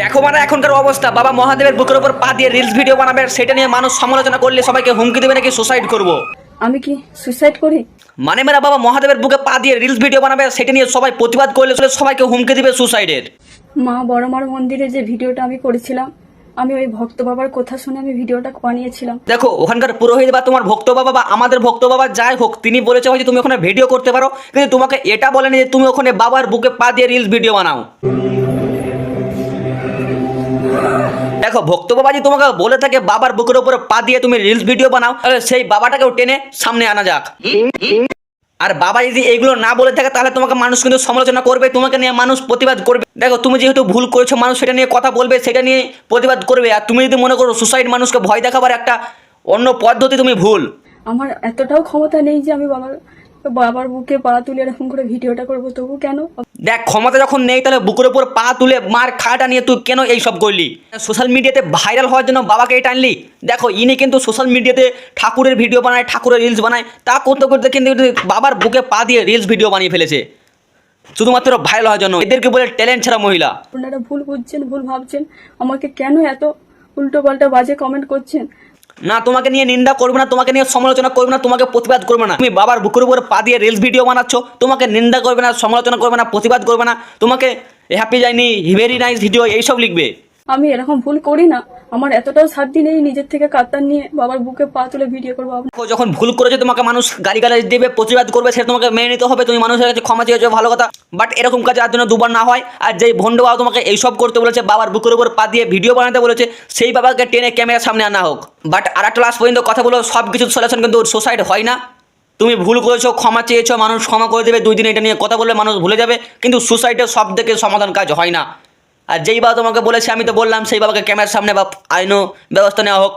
দেখো মানে এখনকার অবস্থা, বাবা মহাদেবের বুকের উপর পা দিয়ে রিলস ভিডিও বানাবে, সেটা নিয়ে মানুষ সমালোচনা করলে সবাইকে হুমকি দেবে নাকি সুসাইড করব। আমি কি সুইসাইড করি? মানে মেরা বাবা মহাদেবের বুকে পা দিয়ে রিলস ভিডিও বানাবে, সেটা নিয়ে সবাই প্রতিবাদ করলে সবাইকে হুমকি দিবে সুসাইডের। মা বড়মার মন্দিরে যে ভিডিওটা আমি করেছিলাম, আমি ওই ভক্ত বাবার কথা শুনে আমি ভিডিওটা বানিয়েছিলাম। দেখো ওখানকার পুরোহিত বা তোমার ভক্ত বাবা বা আমাদের ভক্ত বাবা যাই হোক, তিনি বলেছে হয়তো তুমি ওখানে ভিডিও করতে পারো, কিন্তু তোমাকে এটা বলেনি যে তুমি ওখানে বাবার বুকে পা দিয়ে রিলস ভিডিও বানাও। দেখো ভক্ত বাবা যদি তোমাকে বলে থাকে বাবার বুকের উপরে পা দিয়ে তুমি রিলস ভিডিও বানাও, তাহলে সেই বাবাটাকেও টেনে সামনে আনা যাক। আর বাবা যদি এইগুলো না বলে থাকে তাহলে তোমাকে মানুষ কিন্তু সমালোচনা করবে, তোমাকে নিয়ে মানুষ প্রতিবাদ করবে। দেখো তুমি যেহেতু ভুল করেছো, মানুষ সেটা নিয়ে কথা বলবে, সেটা নিয়ে প্রতিবাদ করবে। আর তুমি যদি মনে করো সুসাইড মানুষকে ভয় দেখাবার একটা অন্য পদ্ধতি, তুমি ভুল। আমার এতটাও ক্ষমতা নেই যে আমি বাবার বাবার বুকে পা তুলে এরকম করে ভিডিওটা করবো, তবু কেন? দেখ ক্ষমতা যখন নেই তাহলে বুকের উপর পা তুলে মার খাটা নিয়ে তুই কেন এইসব করলি? সোশ্যাল মিডিয়াতে ভাইরাল হওয়ার জন্য বাবাকে এটা আনলি? দেখো ইনি কিন্তু সোশ্যাল মিডিয়াতে ঠাকুরের ভিডিও বানায়, ঠাকুরের রিলস বানায়, তা করতে করতে কিন্তু বাবার বুকে পা দিয়ে রিলস ভিডিও বানিয়ে ফেলেছে শুধুমাত্র ভাইরাল হওয়ার জন্য। এদেরকে বলে ট্যালেন্ট ছাড়া মহিলা। আপনারা ভুল বুঝছেন, ভুল ভাবছেন, আমাকে কেন এত উল্টো পাল্টা বাজে কমেন্ট করছেন? না তোমাকে নিয়ে নিন্দা করবে না, তোমাকে নিয়ে সমালোচনা করবে না, তোমাকে প্রতিবাদ করবে না। তুমি বাবার বুকের উপর পা দিয়ে রিলস ভিডিও বানাচ্ছ, তোমাকে নিন্দা করবে না, সমালোচনা করবে না, প্রতিবাদ করবে না, তোমাকে হ্যাপি যায়নি, ভেরি নাইস ভিডিও এইসব লিখবে। আমি এরকম ভুল করি না, আমার এতটাও সাধ্য নেই নিজের থেকে কাতার নিয়ে বাবার বুকে পা তুলে ভিডিও করবো। যখন ভুল করেছে তোমাকে মানুষ গালিগালাজ দেবে, প্রতিবাদ করবে, সেটা তোমাকে মেনে নিতে হবে। তুমি মানুষের কাছে ক্ষমা চেয়েছো, ভালো কথা, বাট এরকম কাজ আর জন্য দুবার না হয়। আর যেই ভণ্ড বাবা তোমাকে এইসব করতে বলেছে, বাবার বুকের উপর পা দিয়ে ভিডিও বানাতে বলেছে, সেই বাবাকে টেনে ক্যামেরার সামনে আনা হোক। বাট আর একটা লাস্ট পর্যন্ত কথা বলো, সব কিছুর সলিউশন কিন্তু সুসাইড হয় না। তুমি ভুল করেছো, ক্ষমা চেয়েছো, মানুষ ক্ষমা করে দেবে, 2 দিন এটা নিয়ে কথা বললে মানুষ ভুলে যাবে, কিন্তু সুসাইডের সব থেকে সমাধান কাজ হয় না। আর যেই বাবা তোমাকে বলেছে, আমি তো বললাম, সেই বাবাকে ক্যামেরার সামনে বা আইনও ব্যবস্থা নেওয়া হোক।